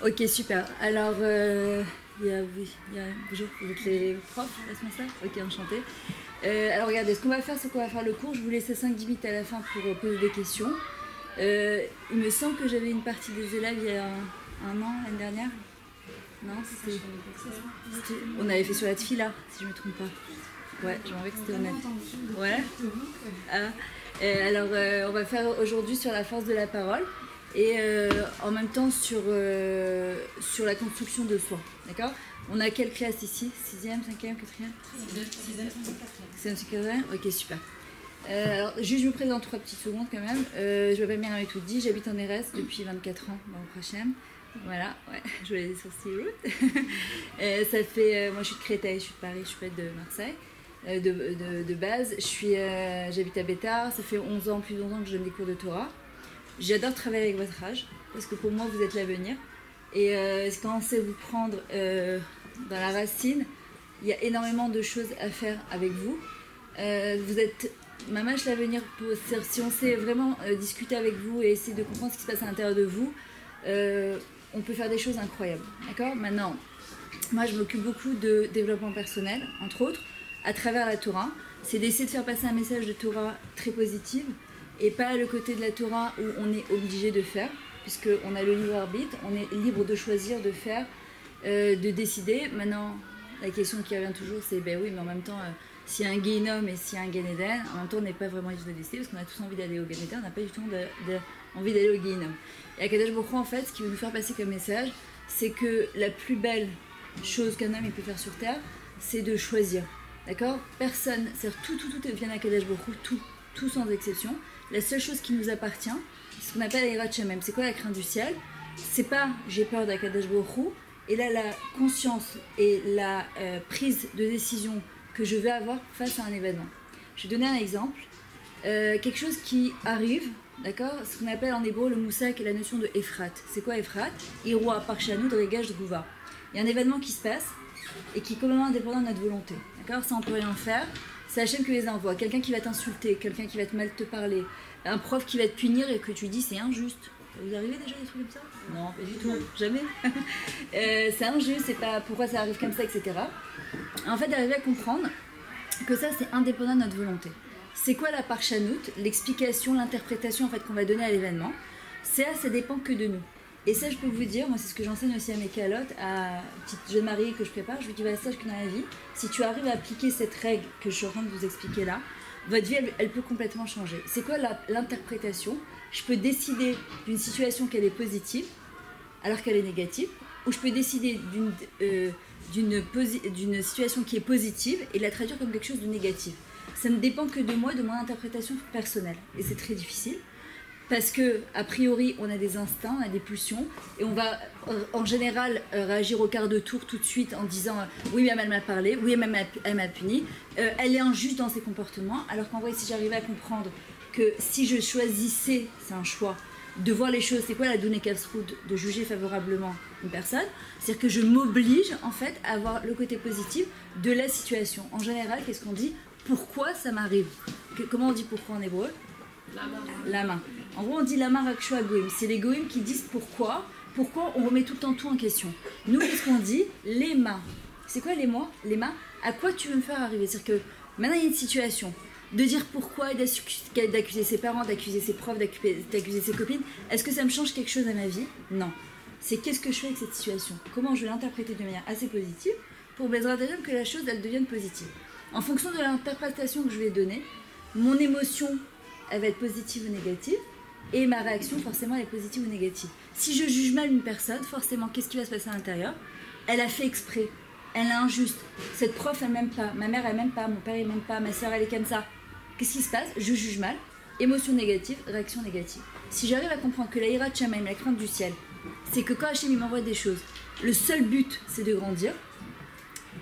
Ok, super. Alors, bonjour, vous êtes les profs, responsables? Ok, enchanté. Alors, regardez, ce qu'on va faire, c'est qu'on va faire le cours. Je vous laisse 5-10 minutes à la fin pour poser des questions. Il me semble que j'avais une partie des élèves il y a un an, l'année dernière. Non, c'était... On avait fait sur la tfila, si je ne me trompe pas. Ouais, j'ai envie que c'était honnête. Ouais. Alors, on va faire aujourd'hui sur la force de la parole et en même temps sur la construction de soi. D'accord? On a quelle classe ici? 6e, 5e, 4e? 6e, 4e. Ok, super. Alors, juste je me présente 3 petites secondes quand même. Je m'appelle Myriam Etoudi, j'habite en RS depuis 24 ans dans le Hachem. Voilà, ouais, je voulais des sourcils routes. Ça fait, moi je suis de Créteil, je suis de Paris, je suis pas de Marseille. De base, j'habite à Bétard, ça fait 11 ans, plus de 11 ans que je donne des cours de Torah. J'adore travailler avec votre âge, parce que pour moi vous êtes l'avenir. Et quand on sait vous prendre dans la racine, il y a énormément de choses à faire avec vous. Vous êtes mamash l'avenir, si on sait vraiment discuter avec vous et essayer de comprendre ce qui se passe à l'intérieur de vous, on peut faire des choses incroyables. D'accord? Maintenant, moi je m'occupe beaucoup de développement personnel, entre autres, à travers la Torah. C'est d'essayer de faire passer un message de Torah très positif et pas le côté de la Torah où on est obligé de faire, puisqu'on a le libre arbitre, on est libre de choisir, de faire, de décider. Maintenant, la question qui revient toujours, c'est ben oui, mais en même temps, s'il y a un Guéhinom et s'il y a un Gan Eden, en même temps, on n'est pas vraiment libre de décider, parce qu'on a tous envie d'aller au Gan Eden, on n'a pas du tout envie d'aller au Guéhinom. Et à Kadosh Baruch Hu, en fait, ce qui veut nous faire passer comme message, c'est que la plus belle chose qu'un homme il peut faire sur Terre, c'est de choisir. D'accord? Personne, c'est-à-dire tout vient à Kadosh Baruch Hu, tout sans exception. La seule chose qui nous appartient, c'est ce qu'on appelle la Yirat Shamem. C'est quoi la crainte du ciel? C'est pas j'ai peur d'Akadosh Baruch Hu, et là la conscience et la prise de décision que je vais avoir face à un événement. Je vais donner un exemple. Quelque chose qui arrive, d'accord? Ce qu'on appelle en hébreu le moussak et la notion de Efrat. C'est quoi Efrat? Iroa, Parshanu, Dregaj, Dgouva. Il y a un événement qui se passe et qui est complètement indépendant de notre volonté. D'accord? Ça, on peut rien faire. C'est Hachem qui les envoie. Quelqu'un qui va t'insulter, quelqu'un qui va te mal te parler, un prof qui va te punir et que tu dis c'est injuste. Vous arrivez déjà des trucs comme ça? Non, pas du tout, jamais. C'est injuste, c'est pas pourquoi ça arrive comme ça, etc. En fait, d'arriver à comprendre que ça, c'est indépendant de notre volonté. C'est quoi la parchanout? L'explication, l'interprétation en fait, qu'on va donner à l'événement. Ça dépend que de nous. Et ça, je peux vous dire, moi, c'est ce que j'enseigne aussi à mes calottes, à petite jeune mariée que je prépare. Je lui dis, voilà, sache que dans la vie, si tu arrives à appliquer cette règle que je suis en train de vous expliquer là, votre vie, elle peut complètement changer. C'est quoi l'interprétation? Je peux décider d'une situation qu'elle est positive, alors qu'elle est négative, ou je peux décider d'une situation qui est positive et la traduire comme quelque chose de négatif. Ça ne dépend que de moi, de mon interprétation personnelle. Et c'est très difficile. Parce que, a priori, on a des instincts, on a des pulsions, et on va en général réagir au quart de tour tout de suite en disant oui, mais elle m'a parlé, oui, elle m'a puni, elle est injuste dans ses comportements, alors qu'en vrai, si j'arrivais à comprendre que si je choisissais, c'est un choix, de voir les choses, c'est quoi la donnée Kalsroud, de juger favorablement une personne, c'est-à-dire que je m'oblige en fait à avoir le côté positif de la situation. En général, qu'est-ce qu'on dit? Pourquoi ça m'arrive? Comment on dit pourquoi en hébreu? La main. En gros, on dit la main rakshua goïm. C'est les goïm qui disent pourquoi on remet tout le temps tout en question. Nous, qu'est-ce qu'on dit? Les mains. C'est quoi les mains? Les mains. À quoi tu veux me faire arriver? C'est-à-dire que maintenant, il y a une situation. De dire pourquoi, d'accuser ses parents, d'accuser ses profs, d'accuser ses copines. Est-ce que ça me change quelque chose à ma vie? Non. C'est qu'est-ce que je fais avec cette situation? Comment je vais l'interpréter de manière assez positive pour que la chose, elle devienne positive. En fonction de l'interprétation que je vais donner, mon émotion, elle va être positive ou négative, et ma réaction, forcément, elle est positive ou négative. Si je juge mal une personne, forcément, qu'est-ce qui va se passer à l'intérieur? Elle a fait exprès, elle est injuste. Cette prof, elle m'aime pas, ma mère, elle m'aime pas, mon père, il m'aime pas, ma soeur, elle est comme ça. Qu'est-ce qui se passe? Je juge mal, émotion négative, réaction négative. Si j'arrive à comprendre que la Yirat Shamayim, la crainte du ciel, c'est que quand Hachem m'envoie des choses, le seul but, c'est de grandir.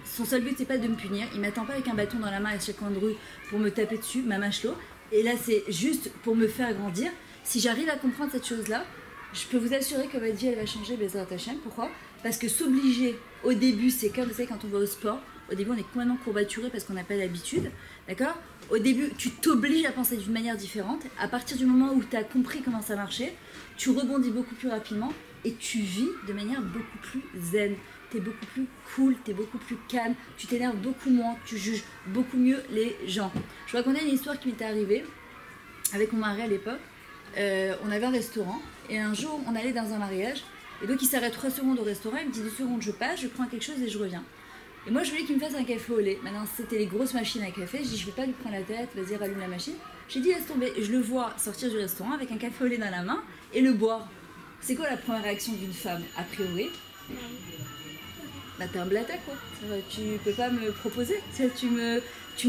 Son seul but, c'est pas de me punir. Il m'attend pas avec un bâton dans la main à chaque coin de rue pour me taper dessus, ma machlo. Et là, c'est juste pour me faire grandir. Si j'arrive à comprendre cette chose-là, je peux vous assurer que votre vie, elle va changer, Bezrat Hashem. Pourquoi? Parce que s'obliger au début, c'est comme vous savez, quand on va au sport, au début, on est complètement courbaturé parce qu'on n'a pas l'habitude. D'accord? Au début, tu t'obliges à penser d'une manière différente. À partir du moment où tu as compris comment ça marchait, tu rebondis beaucoup plus rapidement et tu vis de manière beaucoup plus zen. T'es beaucoup plus cool, t'es beaucoup plus calme, tu t'énerves beaucoup moins, tu juges beaucoup mieux les gens. Je vous racontais une histoire qui m'était arrivée avec mon mari à l'époque. On avait un restaurant et un jour on allait dans un mariage et donc il s'arrête 3 secondes au restaurant, il me dit 2 secondes je passe, je prends quelque chose et je reviens. Et moi je voulais qu'il me fasse un café au lait. Maintenant c'était les grosses machines à café, je dis je vais pas lui prendre la tête, vas-y rallume la machine. J'ai dit laisse tomber, et je le vois sortir du restaurant avec un café au lait dans la main et le boire. C'est quoi la première réaction d'une femme a priori? Bah t'es un blata quoi, tu peux pas me proposer, tu me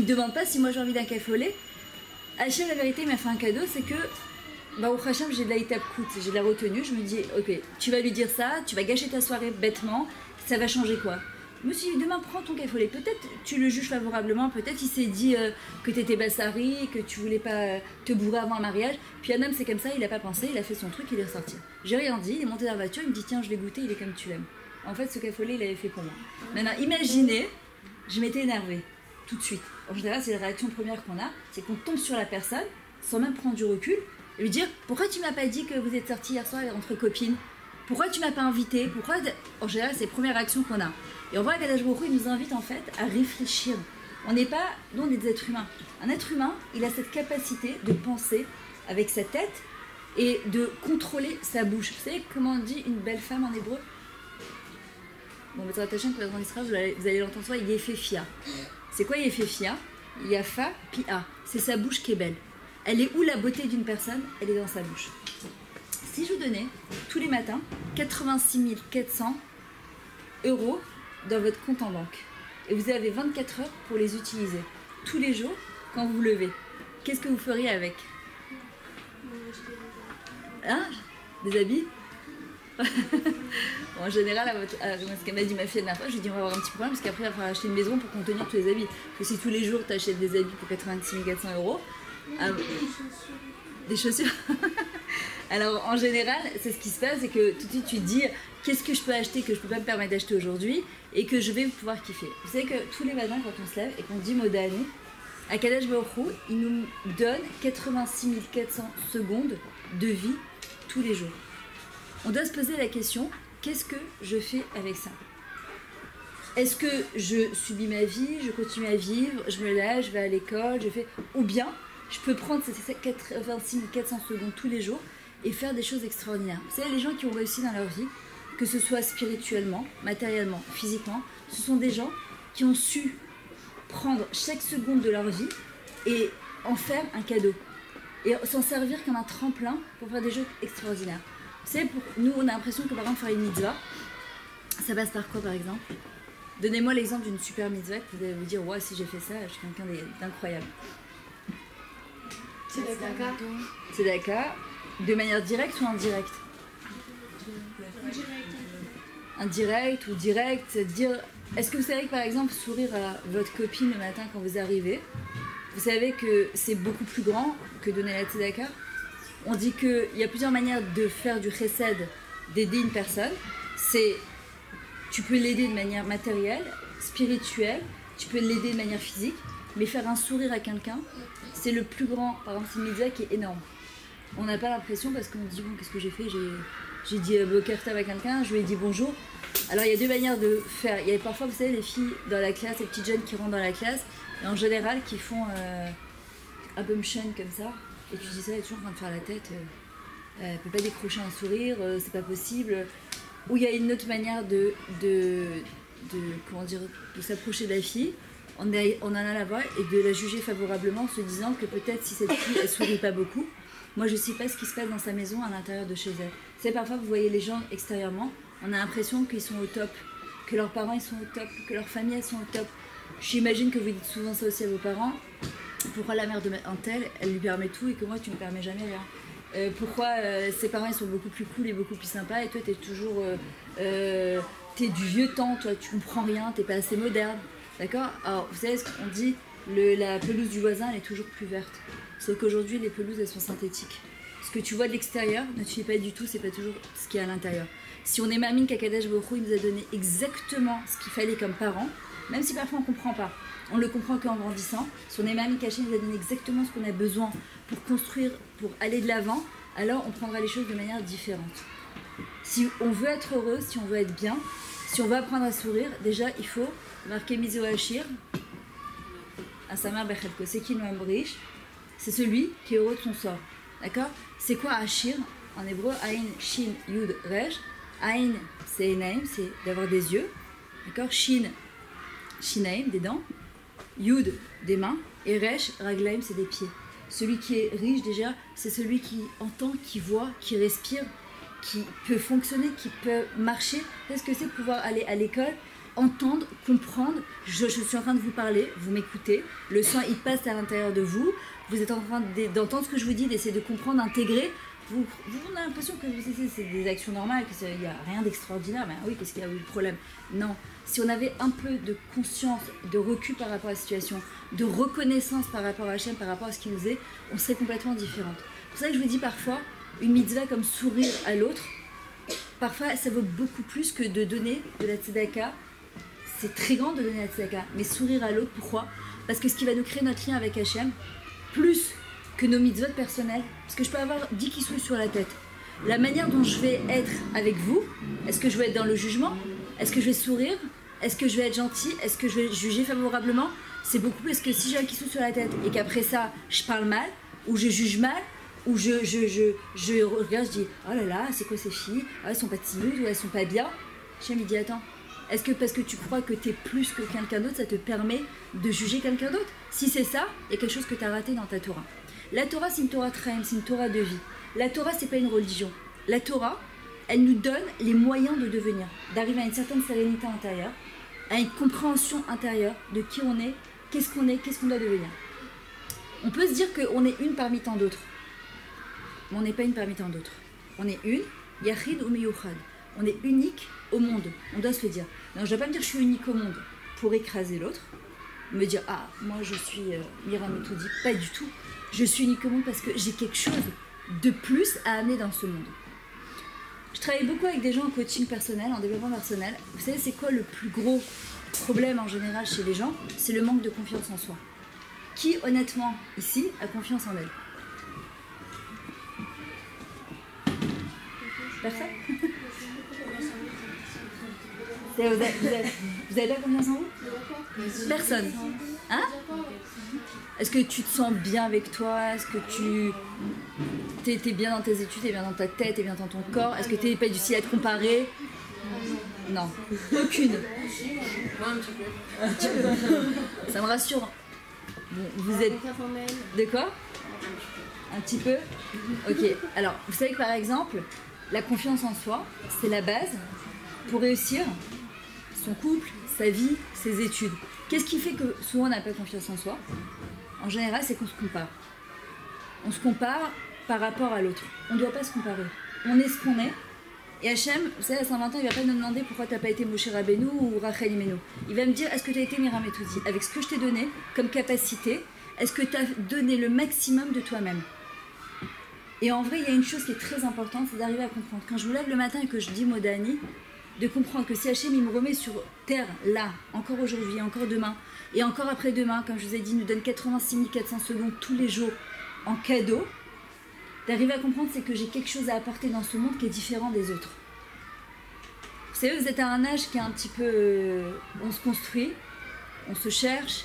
demandes pas si moi j'ai envie d'un café au lait. Hachem la vérité il m'a fait un cadeau, c'est que bah au Hachem j'ai de la étape coûte, j'ai de la retenue, je me dis ok tu vas lui dire ça, tu vas gâcher ta soirée bêtement, ça va changer quoi? Je me suis dit demain prends ton café au lait, peut-être tu le juges favorablement, peut-être il s'est dit que t'étais bassari, que tu voulais pas te bourrer avant un mariage, puis un homme c'est comme ça, il a pas pensé, il a fait son truc, il est ressorti. J'ai rien dit, il est monté dans la voiture, il me dit tiens je l'ai goûté, il est comme tu l'aimes. En fait, ce café au lait, il avait fait pour moi. Maintenant, imaginez, je m'étais énervée, tout de suite. En général, c'est la réaction première qu'on a, c'est qu'on tombe sur la personne, sans même prendre du recul, et lui dire « Pourquoi tu m'as pas dit que vous êtes sortis hier soir entre copines? Pourquoi tu m'as pas invité? Pourquoi ?» En général, c'est les premières réactions qu'on a. Et en vrai, Akadosh Baruch Hu, il nous invite en fait à réfléchir. On n'est pas, nous on est des êtres humains. Un être humain, il a cette capacité de penser avec sa tête et de contrôler sa bouche. Vous savez comment on dit une belle femme en hébreu? Bon, votre attachant pour la grande Israël, vous allez l'entendre soit Yefefia. C'est quoi Yefefia? Yafa Pia. C'est sa bouche qui est belle. Elle est où la beauté d'une personne? Elle est dans sa bouche. Si je vous donnais tous les matins 86 400 € dans votre compte en banque et vous avez 24 heures pour les utiliser tous les jours quand vous vous levez, qu'est-ce que vous feriez avec? Hein? Des habits? Bon, en général, ce qu'elle m'a dit ma fille la dernière fois, je lui ai dit on va avoir un petit problème parce qu'après il va falloir acheter une maison pour contenir tous les habits. Parce que si tous les jours tu achètes des habits pour 86 400 €, des chaussures. Alors en général, c'est ce qui se passe, c'est que tout de suite tu te dis qu'est-ce que je peux acheter que je peux pas me permettre d'acheter aujourd'hui et que je vais pouvoir kiffer. Vous savez que tous les matins quand on se lève et qu'on dit Modani, Akadosh Baruch Hu, il nous donne 86 400 secondes de vie tous les jours. On doit se poser la question, qu'est-ce que je fais avec ça? Est-ce que je subis ma vie, je continue à vivre, je me lève, je vais à l'école, je fais... Ou bien, je peux prendre ces 86 400 secondes tous les jours et faire des choses extraordinaires. Vous savez, les gens qui ont réussi dans leur vie, que ce soit spirituellement, matériellement, physiquement, ce sont des gens qui ont su prendre chaque seconde de leur vie et en faire un cadeau. Et s'en servir comme un tremplin pour faire des choses extraordinaires. Vous savez, pour nous, on a l'impression que par exemple, faire une mitzvah, ça passe par quoi par exemple? Donnez-moi l'exemple d'une super mitzvah que vous allez vous dire, ouais, si j'ai fait ça, je suis quelqu'un d'incroyable. C'est d'accord. De manière directe ou indirecte? Indirect ou direct, c'est-à-dire, est-ce que vous savez que par exemple, sourire à votre copine le matin quand vous arrivez, vous savez que c'est beaucoup plus grand que donner la tzedaka? On dit qu'il y a plusieurs manières de faire du chesed, d'aider une personne. Tu peux l'aider de manière matérielle, spirituelle, tu peux l'aider de manière physique, mais faire un sourire à quelqu'un, c'est le plus grand, par exemple, c'est une mitzvah qui est énorme. On n'a pas l'impression parce qu'on dit, bon, qu'est-ce que j'ai fait? J'ai dit Bokertav à quelqu'un, je lui ai dit bonjour. Alors il y a deux manières de faire. Il y a parfois, vous savez, les filles dans la classe, les petites jeunes qui rentrent dans la classe, et en général qui font un bumchen comme ça. Et tu dis ça, elle est toujours en train de faire la tête, elle peut pas décrocher un sourire, c'est pas possible. Ou il y a une autre manière comment dire, de s'approcher de la fille, en allant la voir et de la juger favorablement en se disant que peut-être si cette fille elle sourit pas beaucoup, moi je sais pas ce qui se passe dans sa maison à l'intérieur de chez elle. C'est parfois vous voyez les gens extérieurement, on a l'impression qu'ils sont au top, que leurs parents ils sont au top, que leurs familles elles sont au top. J'imagine que vous dites souvent ça aussi à vos parents. Pourquoi la mère de un tel, elle lui permet tout et que moi tu me permets jamais rien? Pourquoi ses parents ils sont beaucoup plus cool et beaucoup plus sympas et toi t'es toujours t'es du vieux temps, toi tu comprends rien, t'es pas assez moderne, d'accord? Alors vous savez ce qu'on dit, la pelouse du voisin elle est toujours plus verte, sauf qu'aujourd'hui les pelouses elles sont synthétiques. Ce que tu vois de l'extérieur ne te suffit pas du tout, c'est pas toujours ce qu'il y a à l'intérieur. Si on est mamine qu'Akadosh Baruch Hu il nous a donné exactement ce qu'il fallait comme parents, même si parfois on comprend pas, on le comprend qu'en grandissant, si on est mamie cachée nous a donné exactement ce qu'on a besoin pour construire, pour aller de l'avant, alors on prendra les choses de manière différente. Si on veut être heureux, si on veut être bien, si on veut apprendre à sourire, déjà il faut marquer Mizo Hachir, Asamar Bechelko, c'est qui nous riche, c'est celui qui est heureux de son sort. D'accord? C'est quoi Hachir? En hébreu, Ain, Shin, Yud, Resh. Ain, c'est Enaim, c'est d'avoir des yeux. D'accord? Shin, Shinaim, des dents. Yud, des mains. Et Resh, Raglaim, c'est des pieds. Celui qui est riche, déjà, c'est celui qui entend, qui voit, qui respire, qui peut fonctionner, qui peut marcher. Qu'est-ce que c'est de pouvoir aller à l'école, entendre, comprendre? Je suis en train de vous parler, vous m'écoutez. Le son, il passe à l'intérieur de vous. Vous êtes en train d'entendre ce que je vous dis, d'essayer de comprendre, d'intégrer. Vous avez l'impression que c'est des actions normales, qu'il n'y a rien d'extraordinaire. Mais oui, qu'est-ce qu'il y a eu le problème? Non. Si on avait un peu de conscience, de recul par rapport à la situation, de reconnaissance par rapport à Hachem, par rapport à ce qu'il nous est, on serait complètement différente. C'est pour ça que je vous dis parfois, une mitzvah comme sourire à l'autre, parfois ça vaut beaucoup plus que de donner de la tzedaka. C'est très grand de donner la tzedaka, mais sourire à l'autre, pourquoi? Parce que ce qui va nous créer notre lien avec Hachem, plus que nos mitzvot personnels, parce que je peux avoir 10 kissous sur la tête. La manière dont je vais être avec vous, est-ce que je vais être dans le jugement? Est-ce que je vais sourire? Est-ce que je vais être gentil? Est-ce que je vais juger favorablement? C'est beaucoup plus que si j'ai un kissou sur la tête et qu'après ça, je parle mal, ou je juge mal, ou je regarde, je dis « Oh là là, c'est quoi ces filles? Ah, elles sont pas timides ou elles sont pas bien ?» Hachem, il dit « Attends, est-ce que parce que tu crois que tu es plus que quelqu'un d'autre, ça te permet de juger quelqu'un d'autre? Si c'est ça, il y a quelque chose que tu as raté dans ta Torah. La Torah, c'est une Torah Traim, c'est une Torah de vie. La Torah, c'est pas une religion. La Torah, elle nous donne les moyens de devenir, d'arriver à une certaine sérénité intérieure, à une compréhension intérieure de qui on est, qu'est-ce qu'on doit devenir. On peut se dire qu'on est une parmi tant d'autres, mais on n'est pas une parmi tant d'autres. On est une, Yachid ou Meyuchad. On est unique au monde. On doit se le dire. Non, je ne dois pas me dire que je suis unique au monde pour écraser l'autre, me dire ah, moi je suis Mira Metoudi. Pas du tout. Je suis unique au monde parce que j'ai quelque chose de plus à amener dans ce monde. Je travaille beaucoup avec des gens en coaching personnel, en développement personnel. Vous savez, c'est quoi le plus gros problème en général chez les gens? C'est le manque de confiance en soi. Qui, honnêtement, ici, a confiance en elle? Personne? Vous avez pas confiance en vous? Personne. Hein? Est-ce que tu te sens bien avec toi? Est-ce que tu es bien dans tes études, t'es bien dans ta tête, t'es bien dans ton corps? Est-ce que t'es pas du style à te comparer? Non, aucune. Un petit peu. Ça me rassure. Bon, vous êtes... De quoi? Un petit peu? Ok. Alors, vous savez que par exemple, la confiance en soi, c'est la base pour réussir son couple, sa vie, ses études. Qu'est-ce qui fait que souvent on n'a pas confiance en soi? En général, c'est qu'on se compare. On se compare par rapport à l'autre. On ne doit pas se comparer. On est ce qu'on est. Et Hachem, vous savez, à Saint-Valentin, il ne va pas nous demander pourquoi tu n'as pas été Moshe Rabbeinu ou Rachel Imenu. Il va me dire, est-ce que tu as été Miriam Metoudi? Avec ce que je t'ai donné comme capacité, est-ce que tu as donné le maximum de toi-même? Et en vrai, il y a une chose qui est très importante, c'est d'arriver à comprendre. Quand je me lève le matin et que je dis Modani, de comprendre que si Hachem il me remet sur terre, là, encore aujourd'hui, encore demain, et encore après-demain, comme je vous ai dit, nous donne 86 400 secondes tous les jours en cadeau, d'arriver à comprendre c'est que j'ai quelque chose à apporter dans ce monde qui est différent des autres. Vous savez, vous êtes à un âge qui est un petit peu... on se construit, on se cherche,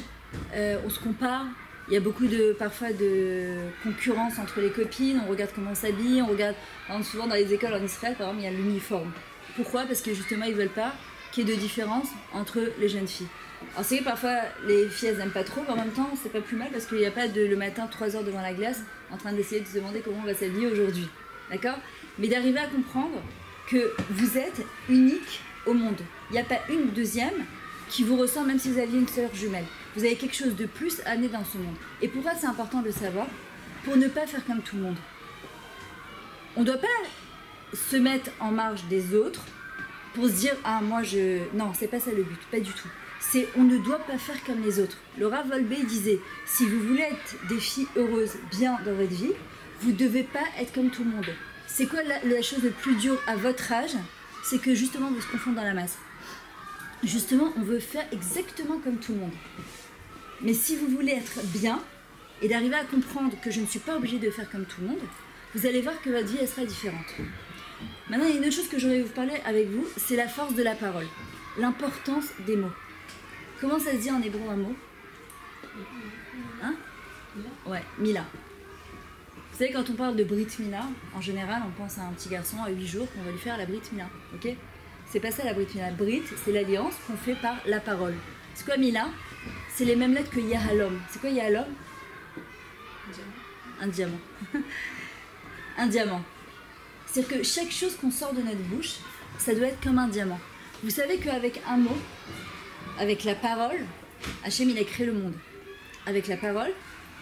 on se compare. Il y a beaucoup parfois de concurrence entre les copines, on regarde comment on s'habille, on regarde... souvent dans les écoles en Israël, par exemple, il y a l'uniforme. Pourquoi? Parce que justement, ils ne veulent pas qu'il y ait de différence entre les jeunes filles. Alors c'est vrai que parfois, les filles, elles n'aiment pas trop, mais en même temps, c'est pas plus mal parce qu'il n'y a pas le matin 3 heures devant la glace en train d'essayer de se demander comment on va s'habiller aujourd'hui. D'accord? Mais d'arriver à comprendre que vous êtes unique au monde. Il n'y a pas une deuxième qui vous ressemble, même si vous aviez une sœur jumelle. Vous avez quelque chose de plus à amener dans ce monde. Et pourquoi c'est important de le savoir? Pour ne pas faire comme tout le monde. On ne doit pas se mettre en marge des autres pour se dire ah moi je... Non, c'est pas ça le but, pas du tout. C'est on ne doit pas faire comme les autres. Le Rav Wolbe disait si vous voulez être des filles heureuses bien dans votre vie, vous ne devez pas être comme tout le monde. C'est quoi la chose la plus dure à votre âge? C'est que justement vous se confondez dans la masse. Justement, on veut faire exactement comme tout le monde. Mais si vous voulez être bien et d'arriver à comprendre que je ne suis pas obligée de faire comme tout le monde, vous allez voir que votre vie elle sera différente. Maintenant, il y a une autre chose que j'aurais vous parler avec vous, c'est la force de la parole. L'importance des mots. Comment ça se dit en hébreu un mot? Hein? Ouais, Mila. Vous savez, quand on parle de Brit Mila, en général, on pense à un petit garçon à 8 jours qu'on va lui faire la Brit Mila. Ok? C'est pas ça la Brit Mila. Brit, c'est l'alliance qu'on fait par la parole. C'est quoi Mila? C'est les mêmes lettres que Yahalom. C'est quoi Yahalom? Un diamant. Un diamant. C'est-à-dire que chaque chose qu'on sort de notre bouche, ça doit être comme un diamant. Vous savez qu'avec un mot, avec la parole, Hachem, il a créé le monde. Avec la parole,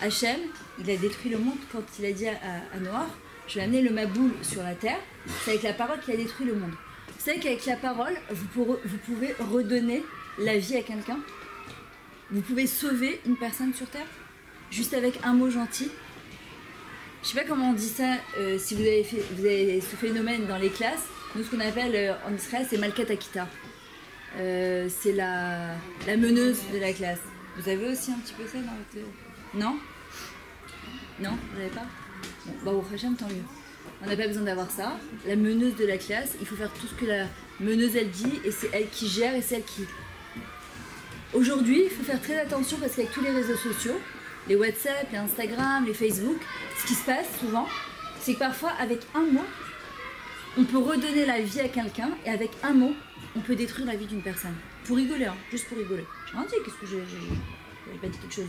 Hachem, il a détruit le monde quand il a dit à Noah, je vais amener le Maboul sur la terre. C'est avec la parole qu'il a détruit le monde. Vous savez qu'avec la parole, vous pouvez redonner la vie à quelqu'un. Vous pouvez sauver une personne sur terre, juste avec un mot gentil. Je sais pas comment on dit ça, si vous avez ce phénomène dans les classes. Nous, ce qu'on appelle en Israël, c'est Malkat Akita. C'est la meneuse de la classe. Vous avez aussi un petit peu ça dans votre... Non? Non? Vous n'avez pas? Bon, bah au prochain, tant mieux. On n'a pas besoin d'avoir ça. La meneuse de la classe, il faut faire tout ce que la meneuse, elle dit, et c'est elle qui gère, et c'est elle qui... Aujourd'hui, il faut faire très attention, parce qu'avec tous les réseaux sociaux, les WhatsApp, les Instagram, les Facebook, ce qui se passe souvent, c'est que parfois, avec un mot, on peut redonner la vie à quelqu'un, et avec un mot, on peut détruire la vie d'une personne. Pour rigoler, hein, juste pour rigoler. Je me dis, qu'est-ce que j'ai pas dit quelque chose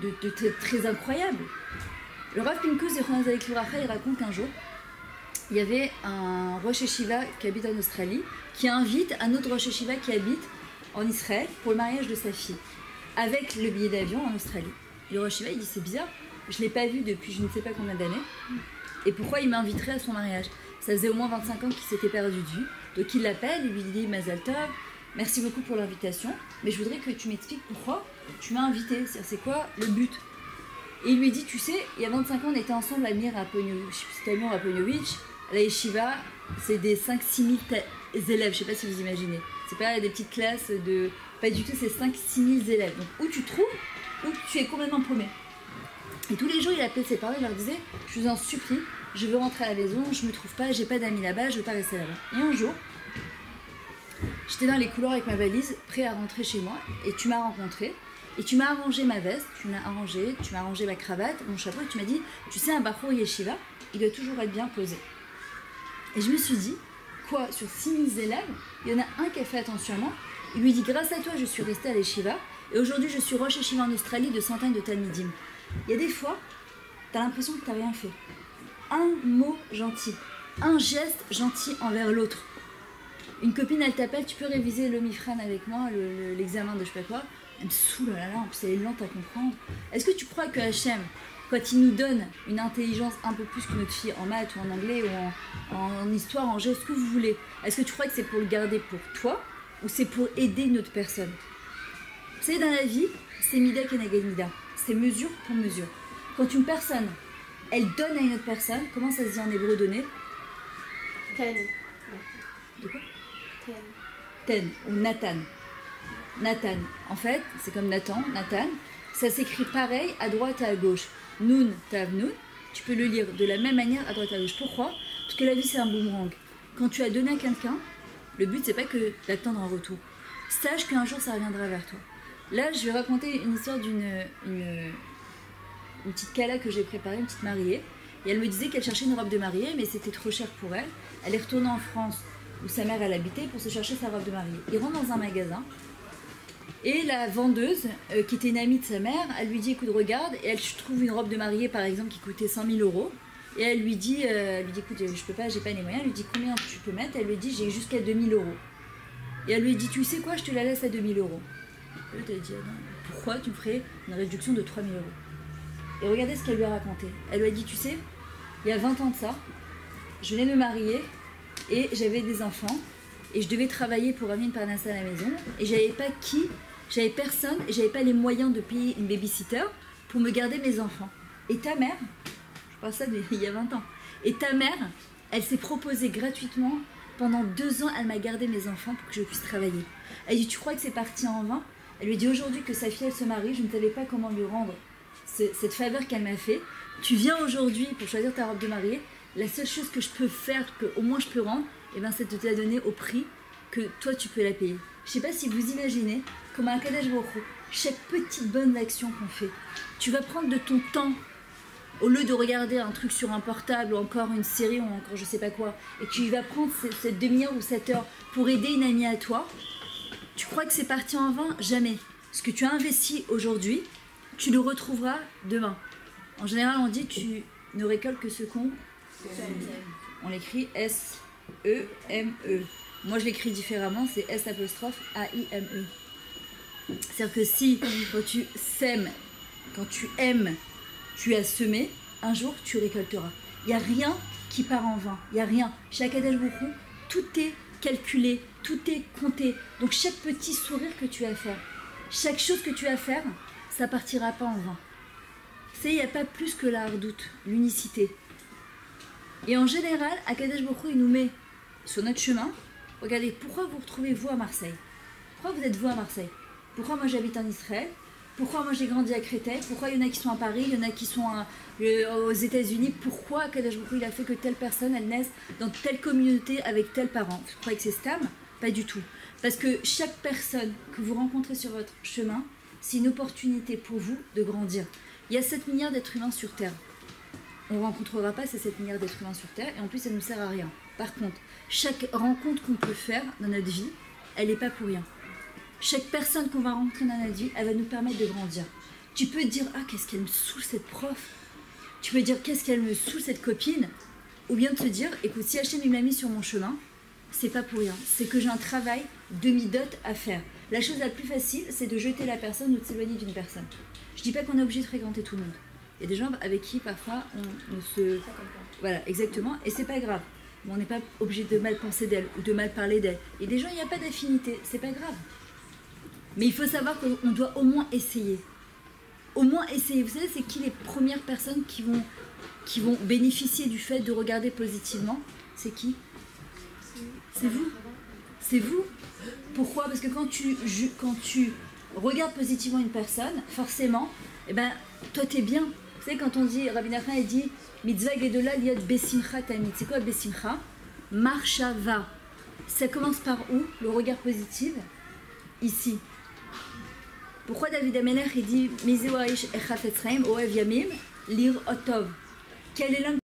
de très incroyable. Le Rav Pinkus de Chonaz avec Luracha, il raconte qu'un jour, il y avait un Rosh Yeshiva qui habite en Australie, qui invite un autre Rosh Yeshiva qui habite en Israël pour le mariage de sa fille, avec le billet d'avion en Australie. Le Rosh Yeshiva, il dit, c'est bizarre, je ne l'ai pas vu depuis je ne sais pas combien d'années, et pourquoi il m'inviterait à son mariage? Ça faisait au moins 25 ans qu'il s'était perdu de vue. Donc il l'appelle, il lui dit Mazal Tov, merci beaucoup pour l'invitation, mais je voudrais que tu m'expliques pourquoi tu m'as invité, c'est quoi le but? Et il lui dit, tu sais, il y a 25 ans, on était ensemble à Mir à Ponyovic, la yeshiva, c'est des 5-6 000 élèves, je sais pas si vous imaginez. C'est pas des petites classes de... Pas du tout, c'est 5-6 000 élèves. Donc où tu te trouves, où tu es complètement paumé. Et tous les jours, il appelait ses parents, il leur disait, je vous en supplie, je veux rentrer à la maison, je me trouve pas, j'ai pas d'amis là-bas, je veux pas rester là-bas. Et un jour, j'étais dans les couloirs avec ma valise, prêt à rentrer chez moi, et tu m'as rencontré, et tu m'as arrangé ma veste, tu m'as arrangé ma cravate, mon chapeau, et tu m'as dit, tu sais, un Bachour Yeshiva, il doit toujours être bien posé. Et je me suis dit, quoi, sur 6 000 élèves, il y en a un qui a fait attention à moi, il lui dit, grâce à toi, je suis restée à l'Yeshiva, et aujourd'hui, je suis Rosh Yeshiva en Australie de centaines de Talmidim. Il y a des fois, tu as l'impression que tu n'as rien fait. Un mot gentil, un geste gentil envers l'autre. Une copine, elle t'appelle, tu peux réviser le Mifran avec moi, l'examen de je sais pas quoi. Elle me saoule, là, en plus elle est lente à comprendre. Est-ce que tu crois que Hachem, quand il nous donne une intelligence un peu plus que notre fille en maths ou en anglais ou en histoire, en geste, ce que vous voulez, est-ce que tu crois que c'est pour le garder pour toi ou c'est pour aider une autre personne? Vous savez, dans la vie, c'est mida keneged mida, c'est mesure pour mesure. Quand une personne, elle donne à une autre personne, comment ça se dit en hébreu donner? Ten. De quoi? Ten. Ten ou Nathan. Nathan, en fait, c'est comme Nathan, ça s'écrit pareil à droite et à gauche. Nun, tav, nun, tu peux le lire de la même manière à droite et à gauche. Pourquoi? Parce que la vie, c'est un boomerang. Quand tu as donné à quelqu'un, le but, c'est pas que d'attendre un retour. Sache qu'un jour, ça reviendra vers toi. Là, je vais raconter une histoire d'une petite Kala que j'ai préparée, une petite mariée. Et elle me disait qu'elle cherchait une robe de mariée, mais c'était trop cher pour elle. Elle est retournée en France, où sa mère, elle habitait, pour se chercher sa robe de mariée. Il rentre dans un magasin. Et la vendeuse, qui était une amie de sa mère, elle lui dit, écoute, regarde, et elle trouve une robe de mariée, par exemple, qui coûtait 100 000 €. Et elle lui dit, écoute, je peux pas, j'ai pas les moyens. Elle lui dit, combien tu peux mettre? Elle lui dit, j'ai jusqu'à 2 000 €. Et elle lui dit, tu sais quoi, je te la laisse à 2 000 €. Elle lui dit, ah non, pourquoi tu me ferais une réduction de 3 000 €? Et regardez ce qu'elle lui a raconté. Elle lui a dit, tu sais, il y a 20 ans de ça, je venais de me marier et j'avais des enfants et je devais travailler pour amener une parnasse à la maison et j'avais personne et j'avais pas les moyens de payer une babysitter pour me garder mes enfants. Et ta mère, je parle ça il y a 20 ans, et ta mère, elle s'est proposée gratuitement, pendant 2 ans, elle m'a gardé mes enfants pour que je puisse travailler. Elle dit, tu crois que c'est parti en vain? Elle lui dit, aujourd'hui que sa fille, elle se marie, je ne savais pas comment lui rendre cette faveur qu'elle m'a fait. Tu viens aujourd'hui pour choisir ta robe de mariée la seule chose que je peux faire, que au moins je peux rendre, eh ben, c'est de te la donner au prix que toi tu peux la payer. Je sais pas si vous imaginez comme à Akadosh Baruch Hu, chaque petite bonne action qu'on fait, tu vas prendre de ton temps au lieu de regarder un truc sur un portable ou encore une série ou encore je sais pas quoi, et tu vas prendre cette demi-heure ou cette heure pour aider une amie à toi, tu crois que c'est parti en vain? Jamais. Ce que tu as investi aujourd'hui, tu le retrouveras demain. En général, on dit tu ne récoltes que ce qu'on... On l'écrit S-E-M-E. Moi, je l'écris différemment, c'est S'-A-I-M-E. C'est-à-dire que si, quand tu sèmes, quand tu aimes, tu as semé, un jour, tu récolteras. Il n'y a rien qui part en vain. Il n'y a rien. Chez Akadosh Baruch Hu, tout est calculé, tout est compté. Donc, chaque petit sourire que tu as à faire, chaque chose que tu as à faire, ça partira pas en vain. Il n'y a pas plus que la hardoute, l'unicité. Et en général, Akadosh Baruch Hu, il nous met sur notre chemin. Regardez, pourquoi vous retrouvez vous à Marseille? Pourquoi vous êtes vous à Marseille? Pourquoi moi j'habite en Israël? Pourquoi moi j'ai grandi à Créteil? Pourquoi il y en a qui sont à Paris? Il y en a qui sont aux États-Unis? Pourquoi Akadosh Baruch Hu, il a fait que telle personne, elle naisse dans telle communauté avec tel parent? Vous croyez que c'est Stam? Pas du tout. Parce que chaque personne que vous rencontrez sur votre chemin, c'est une opportunité pour vous de grandir. Il y a 7 milliards d'êtres humains sur Terre. On ne rencontrera pas ces 7 milliards d'êtres humains sur Terre et en plus ça ne nous sert à rien. Par contre, chaque rencontre qu'on peut faire dans notre vie, elle n'est pas pour rien. Chaque personne qu'on va rencontrer dans notre vie, elle va nous permettre de grandir. Tu peux te dire, ah qu'est-ce qu'elle me saoule cette prof. Tu peux te dire, qu'est-ce qu'elle me saoule cette copine. Ou bien te dire, écoute, si Hachem m'a mis sur mon chemin, c'est pas pour rien. C'est que j'ai un travail de midot à faire. La chose la plus facile, c'est de jeter la personne ou de s'éloigner d'une personne. Je dis pas qu'on est obligé de fréquenter tout le monde. Il y a des gens avec qui parfois on se... Voilà, exactement, et c'est pas grave. On n'est pas obligé de mal penser d'elle ou de mal parler d'elle. Et des gens, il n'y a pas d'affinité, c'est pas grave. Mais il faut savoir qu'on doit au moins essayer. Au moins essayer. Vous savez, c'est qui les premières personnes qui vont bénéficier du fait de regarder positivement? C'est qui? C'est vous. C'est vous. Pourquoi? Parce que quand tu regardes positivement une personne, forcément, eh ben, toi t'es bien. Vous savez, quand on dit, Rabbi Nachman il dit mitzvah gedola liot besimcha tamid. C'est quoi besimcha? Marshava. Ça commence par où? Le regard positif. Ici. Pourquoi David Amelech il dit Mizeu haish echafetz chaim oev yamim lir otov? Quel est l'homme